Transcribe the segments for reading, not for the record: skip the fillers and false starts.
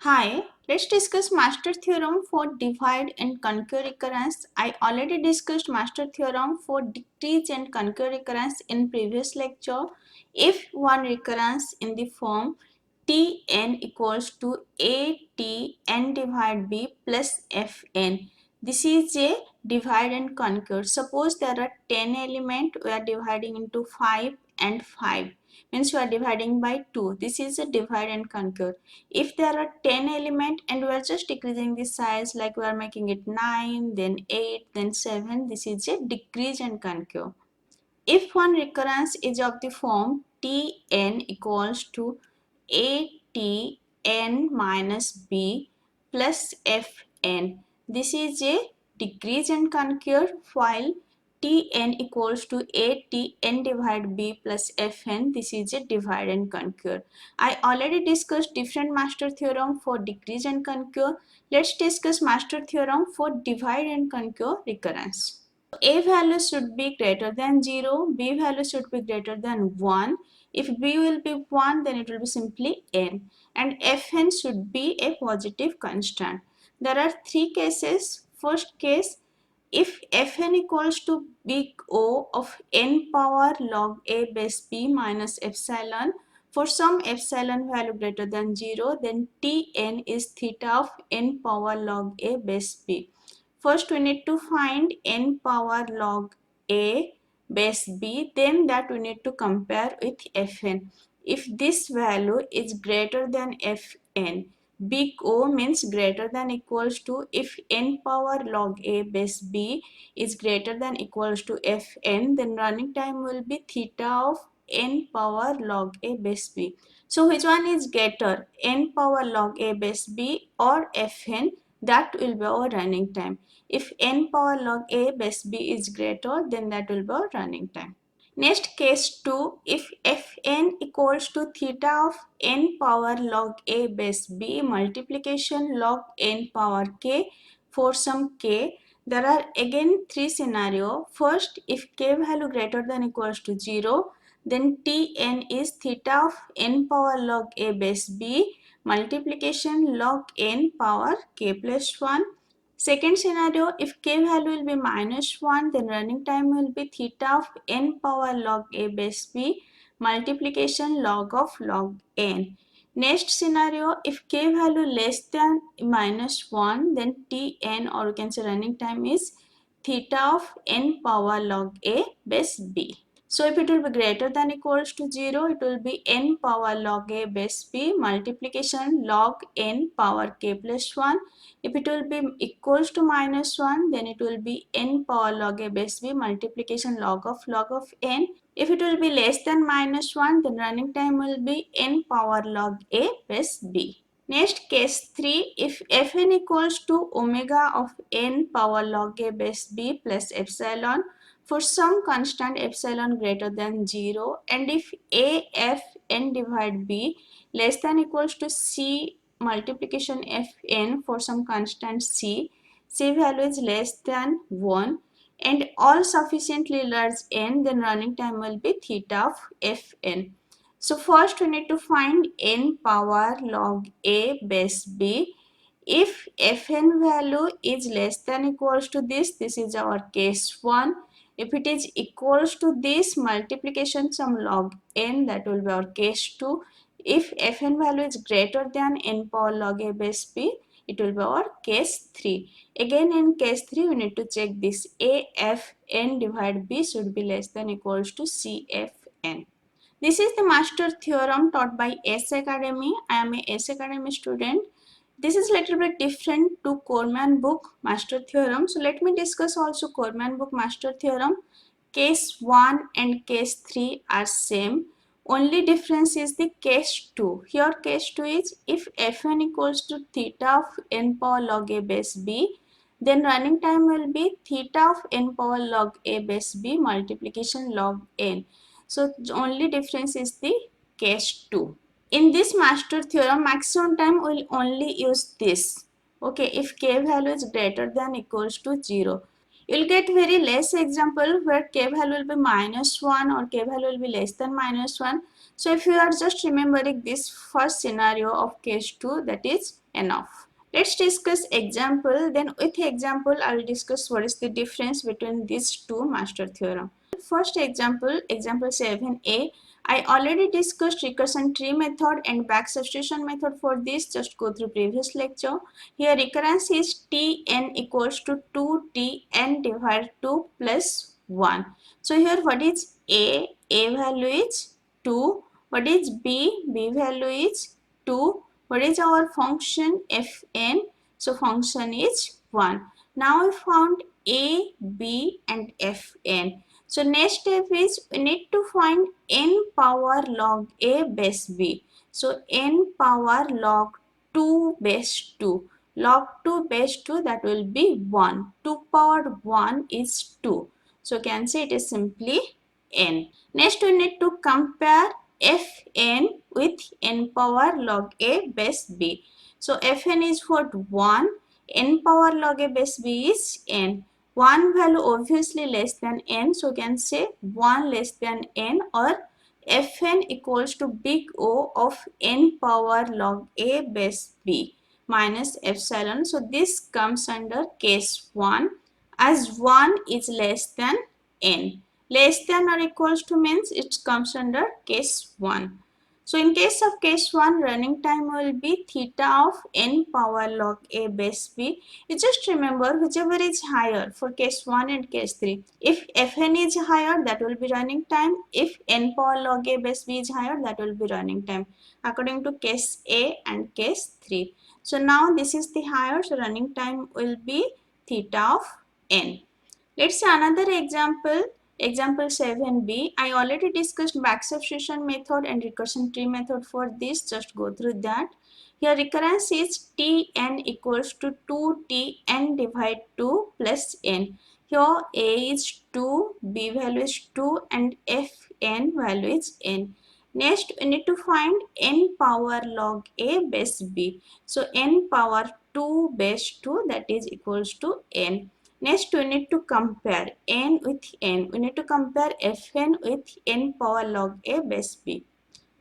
Hi, let's discuss master theorem for divide and conquer recurrence. I already discussed master theorem for decrease and conquer recurrence in previous lecture. If one recurrence in the form Tn equals to Atn divide b plus Fn. This is a divide and conquer. Suppose there are 10 elements, we are dividing into 5 and 5. Means we are dividing by 2. This is a divide and conquer. If there are 10 elements and we are just decreasing the size, like we are making it 9, then 8, then 7, this is a decrease and conquer. If one recurrence is of the form Tn equals to Atn minus b plus Fn, this is a decrease and conquer, while Tn equals to Atn divided b plus Fn, this is a divide and conquer. I already discussed different master theorem for decrease and conquer. Let's discuss master theorem for divide and conquer recurrence. A value should be greater than 0, B value should be greater than 1. If B will be 1, then it will be simply n. And Fn should be a positive constant. There are three cases. First case, if Fn equals to big O of n power log A base B minus epsilon, for some epsilon value greater than 0, then Tn is theta of n power log A base B. First we need to find n power log A base B, then that we need to compare with Fn. If this value is greater than Fn, big O means greater than equals to, if n power log A base B is greater than equals to Fn, then running time will be theta of n power log A base B. So which one is greater, n power log A base B or Fn? That will be our running time. If n power log A base B is greater, then that will be our running time. Next case 2, if Fn equals to theta of n power log A base B multiplication log n power k for some k, there are again three scenarios. First, if k value greater than equals to 0, then Tn is theta of n power log A base B multiplication log n power k plus 1. Second scenario, if k value will be minus 1, then running time will be theta of n power log A base B multiplication log of log n. Next scenario, if k value less than minus 1, then Tn, or you can say running time, is theta of n power log A base B. So if it will be greater than equals to 0, it will be n power log A base B multiplication log n power k plus 1. If it will be equals to minus 1, then it will be n power log A base B multiplication log of n. If it will be less than minus 1, then running time will be n power log A base B. Next case 3, if Fn equals to omega of n power log A base B plus epsilon for some constant epsilon greater than 0, and if A f n divide b less than equals to c multiplication Fn for some constant c value is less than 1, and all sufficiently large n, then running time will be theta of Fn. So first we need to find n power log A base B. If Fn value is less than equals to this is our case 1. If it is equals to this multiplication some log n, that will be our case 2. If Fn value is greater than n power log A base B, it will be our case 3. Again in case 3 we need to check this Afn divided b should be less than equals to Cfn. This is the master theorem taught by S Academy. I am a S Academy student. This is little bit different to Corman book master theorem. So let me discuss also Corman book master theorem. Case 1 and case 3 are same. Only difference is the case 2. Here case 2 is if Fn equals to theta of n power log A base B, then running time will be theta of n power log A base B multiplication log n. So the only difference is the case 2. In this master theorem, maximum time will only use this. Okay, if k value is greater than equals to 0. You'll get very less example where k value will be minus 1 or k value will be less than minus 1. So if you are just remembering this first scenario of case 2, that is enough. Let's discuss example. Then with example, I will discuss what is the difference between these two master theorem. First example, example 7a. I already discussed recursion tree method and back substitution method for this. Just go through previous lecture. Here recurrence is Tn equals to 2Tn divided 2 plus 1. So here what is A? A value is 2. What is B? B value is 2. What is our function Fn? So function is 1. Now we found A, B and Fn. So next step is we need to find n power log A base B. So n power log 2 base 2. Log 2 base 2, that will be 1. 2 power 1 is 2. So can say it is simply n. Next we need to compare Fn with n power log A base B. So Fn is what 1, n power log A base B is n. 1 value obviously less than n, so can say 1 less than n, or Fn equals to big O of n power log A base B minus epsilon. So this comes under case 1, as 1 is less than n. Less than or equals to means it comes under case 1. So in case of case 1, running time will be theta of n power log A base B. You just remember whichever is higher for case 1 and case 3. If Fn is higher, that will be running time. If n power log A base B is higher, that will be running time according to case A and case 3. So now this is the higher, so running time will be theta of n. Let's see another example. Example 7b. I already discussed back substitution method and recursion tree method for this. Just go through that. Here recurrence is Tn equals to 2Tn divided 2 plus n. Here A is 2, B value is 2 and Fn value is n. Next we need to find n power log A base B. So n power 2 base 2, that is equals to n. Next, we need to compare n with n. We need to compare Fn with n power log A base B.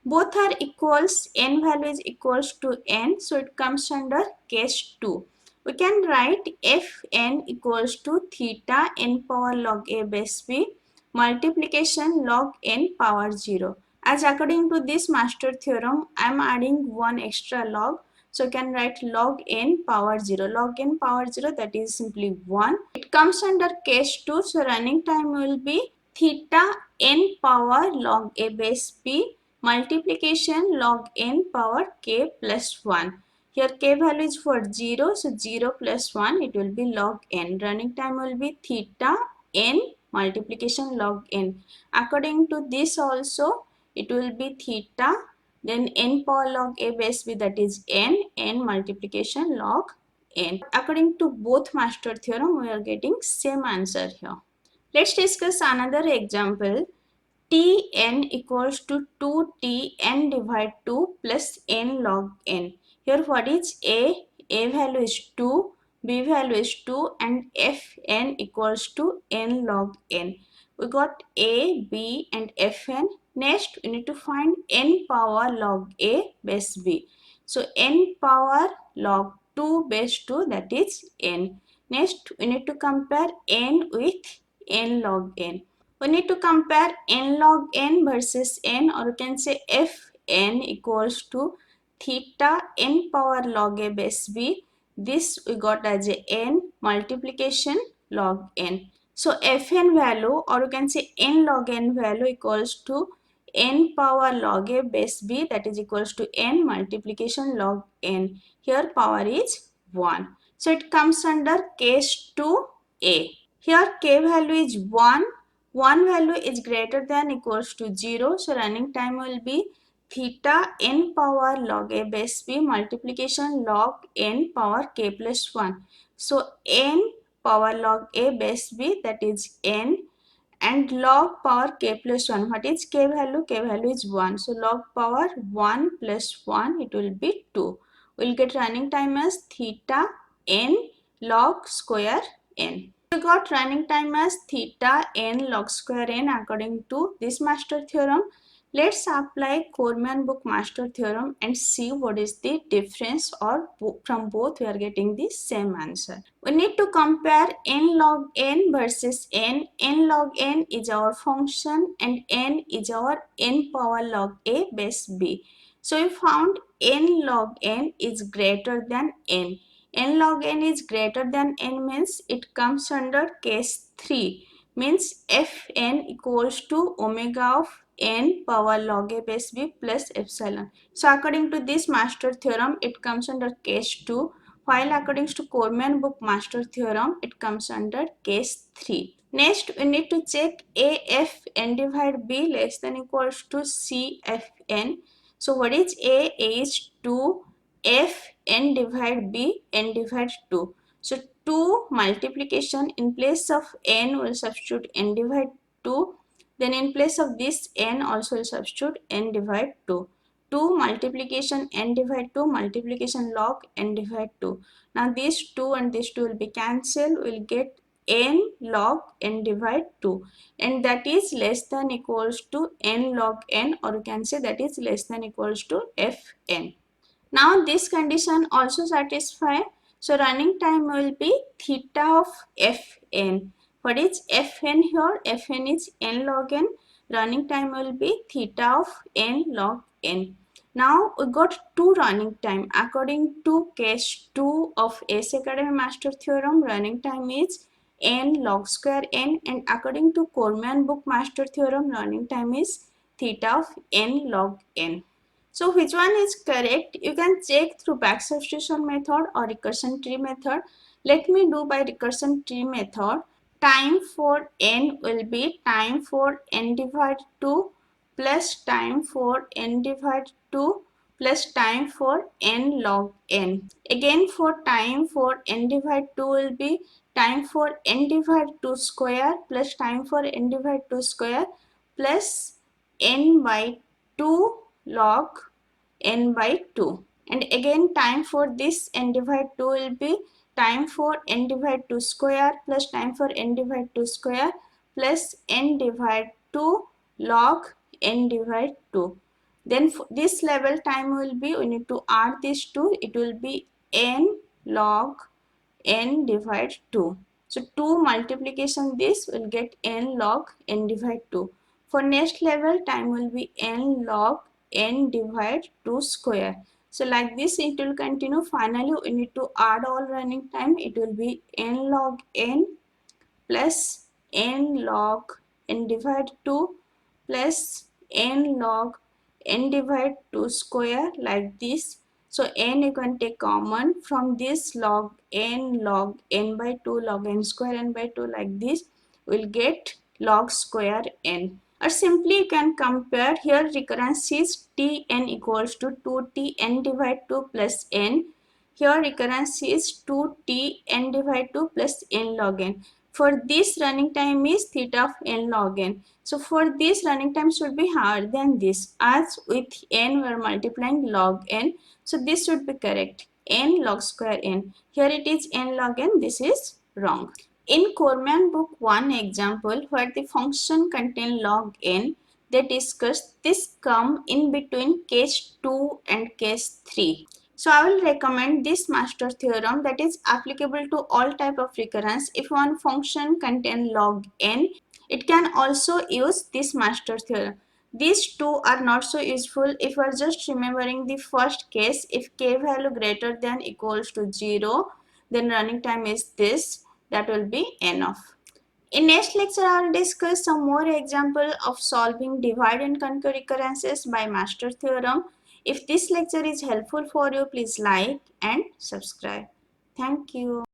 Both are equals, n value is equals to n, so it comes under case 2. We can write Fn equals to theta n power log A base B multiplication log n power 0. As according to this master theorem, I am adding one extra log. So can write log n power 0. Log n power 0, that is simply 1. It comes under case 2. So running time will be theta n power log A base B multiplication log n power k plus 1. Here k value is for 0. So 0 plus 1, it will be log n. Running time will be theta n multiplication log n. According to this also, it will be theta, then n power log A base B, that is n multiplication log n. According to both master theorem, we are getting same answer here. Let's discuss another example. Tn equals to 2Tn divided 2 plus n log n. Here what is A? A value is 2, B value is 2 and Fn equals to n log n. We got A, B and Fn. Next we need to find n power log A base B. So n power log 2 base 2, that is n. Next we need to compare n with n log n. We need to compare n log n versus n, or you can say Fn equals to theta n power log A base B. This we got as a n multiplication log n. So Fn value, or you can say n log n value, equals to n power log A base B, that is equals to n multiplication log n. Here power is 1. So it comes under case 2a. Here k value is 1. 1 value is greater than equals to 0. So running time will be theta n power log A base B multiplication log n power k plus 1. So n power log A base B, that is n, and log power k plus 1. What is k value? K value is 1. So log power 1 plus 1, it will be 2. We'll get running time as theta n log square n. We got running time as theta n log square n according to this master theorem. Let's apply Coleman-Book-Master theorem and see what is the difference, or from both we are getting the same answer. We need to compare n log n versus n. N log n is our function and n is our n power log a base b. So we found n log n is greater than n. N log n is greater than n means it comes under case 3, means fn equals to omega of n power log a base b plus epsilon. So according to this master theorem, it comes under case 2, while according to Coleman-Book master theorem, it comes under case 3. Next, we need to check AF n divided b less than equals to CFn. So what is A? A is 2, F n divide b, n divide 2. So 2 multiplication, in place of n will substitute n divide 2. Then in place of this n also will substitute n divide 2. 2 multiplication n divide 2, multiplication log n divide 2. Now these 2 and these 2 will be cancelled. We will get n log n divide 2, and that is less than equals to n log n, or you can say that is less than equals to fn. Now this condition also satisfy. So running time will be theta of fn. What is fn here? Fn is n log n. Running time will be theta of n log n. Now we got two running time. According to case 2 of Ace Academy Master Theorem, running time is n log square n, and according to Coleman-Book Master Theorem, running time is theta of n log n. So which one is correct? You can check through back substitution method or recursion tree method. Let me do by recursion tree method. Time for n will be time for n divide 2 plus time for n divide 2 plus time for n log n. Again for time for n divide 2 will be time for n divide 2 square plus time for n divide 2 square plus n by 2 log n by 2. And again time for this n divide 2 will be time for n divide 2 square plus time for n divide 2 square plus n divide 2 log n divide 2. Then for this level time will be, we need to add these two, it will be n log n divide 2. So 2 multiplication this will get n log n divide 2. For next level time will be n log n divide 2 square. So like this it will continue. Finally we need to add all running time. It will be n log n plus n log n divide 2 plus n log n divide 2 square, like this. So n you can take common from this log n by 2 log n square n by 2, like this. We'll get log square n. Or simply you can compare. Here recurrence is Tn equals to 2t n divide 2 plus n. Here recurrence is 2t n divide 2 plus n log n. For this running time is theta of n log n. So for this running time should be higher than this, as with n we are multiplying log n. So this should be correct, n log square n. Here it is n log n, this is wrong. In Coleman-Book 1 example, where the function contain log n, they discussed this come in between case 2 and case 3. So I will recommend this master theorem, that is applicable to all type of recurrence. If one function contain log n, it can also use this master theorem. These two are not so useful if you are just remembering the first case. If k value greater than equals to 0, then running time is this, that will be enough. In next lecture, I will discuss some more example of solving divide and conquer recurrences by master theorem. If this lecture is helpful for you, please like and subscribe. Thank you.